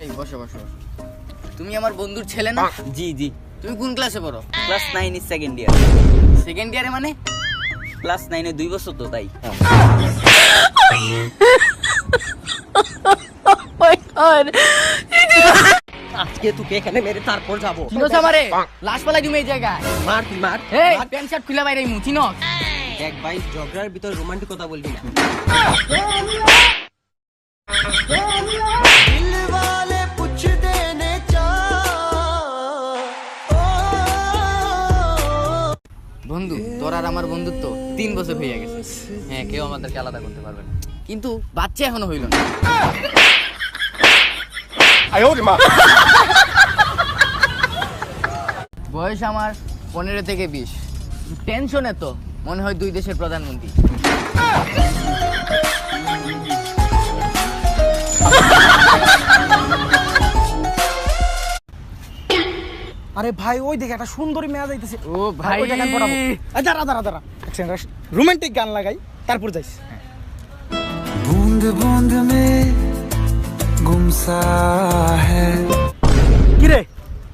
এই বসো বসো। তুমি আমার বন্ধুর ছেলে না? জি জি। তুমি কোন ক্লাসে পড়ো? Class 9 is second year. Second ইয়ারে মানে? ক্লাস 9 এ 2 বছর তো তাই। আজকে তোকে এখানে মেরে তারপর যাবো। চিনোস আমারে? লাশ পালাই তুমি এই জায়গায়। মার তুই মার। এই প্যান্ট শার্ট খুলে বাইরে মু চিনোস? দেখ ভাই, ঝগড়ার ভিতর রোমান্টিক কথা বলবি না। বন্ধু, তোর আর আমার বন্ধুত্ব 3 বছর হয়ে গেছে। হ্যাঁ, কেউ আমাদেরকে আলাদা করতে পারবে না। কিন্তু বাচ্চা এখনো হইল না। বয়স আমার 15 থেকে 20। টেনশনে তো মনে হয় 2 দেশের প্রধানমন্ত্রী। আরে ভাই ওই দেখে একটা সুন্দরী মেয়ে যাইতেছে। ও ভাই, ওইটা গান পড়াবো। দাঁড়া দাঁড়া দাঁড়া, রোমান্টিক গান লাগাই তারপর যাইস। बूंद बूंद में गुमसा है। কি রে,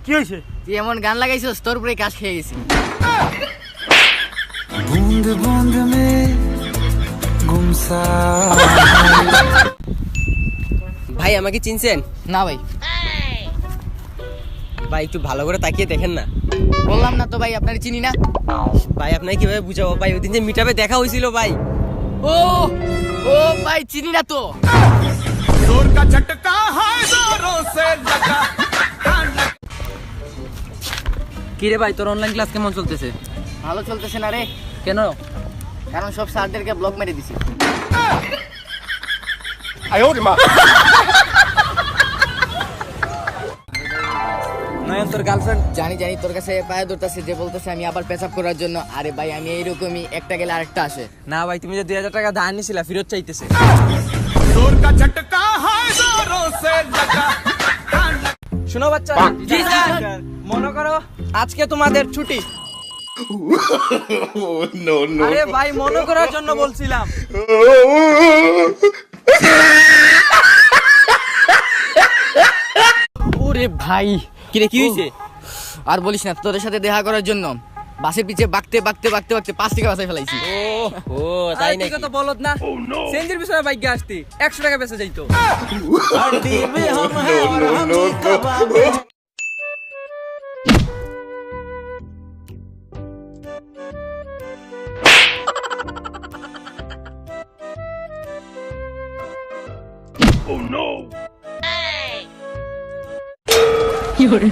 কি হইছে? তুই এমন গান লাগাইছিস তোর উপরে কাজ খেয়ে গেছি। बूंद बूंद में गुमसा ভাই আমাকে চিনছেন? না ভাই, ভাই একটু ভালো করে তাকিয়ে দেখেন না। বললাম না তো ভাই আপনারে চিনি না। ভাই আপনাকে কিভাবে বুঝাবো ভাই, ওই দিন যে মিটআপে দেখা হয়েছিল ভাই। ও ও ভাই চিনি না তো। কি রে ভাই, তোর অনলাইন ক্লাস কেমন চলতেছে? ভালো চলতেছে না রে, কেন? কারণ সব স্যারদেরকে ব্লক মেরে দিছি। নয়ন তোর গার্লফ্রেন্ড? জানি জানি তোর কাছে পায়ে ধরতেছে, যে বলতেছে আমি আবার পেশাব করার জন্য। আরে ভাই আমি এইরকমই, একটা গেলে আরেকটা আসে। না ভাই, তুমি যে 2000 টাকা ধার নিছিলা ফেরত চাইতেছে। শুনো বাচ্চা, জি স্যার। মনে করো আজকে তোমাদের ছুটি। আরে ভাই মনে করার জন্য বলছিলাম। ওরে ভাই, কিরে কি হইছে? আর বলিস না, তোদের সাথে দেখা করার জন্য বাসের পিছে বাকতে 5 টাকা বাসায় ফেলাইছি। ও তাই নাকি? তো বলদ না, সেঞ্জির পিছনে বাইক আসতি 100 টাকা বেঁচে যাইতো। কি করে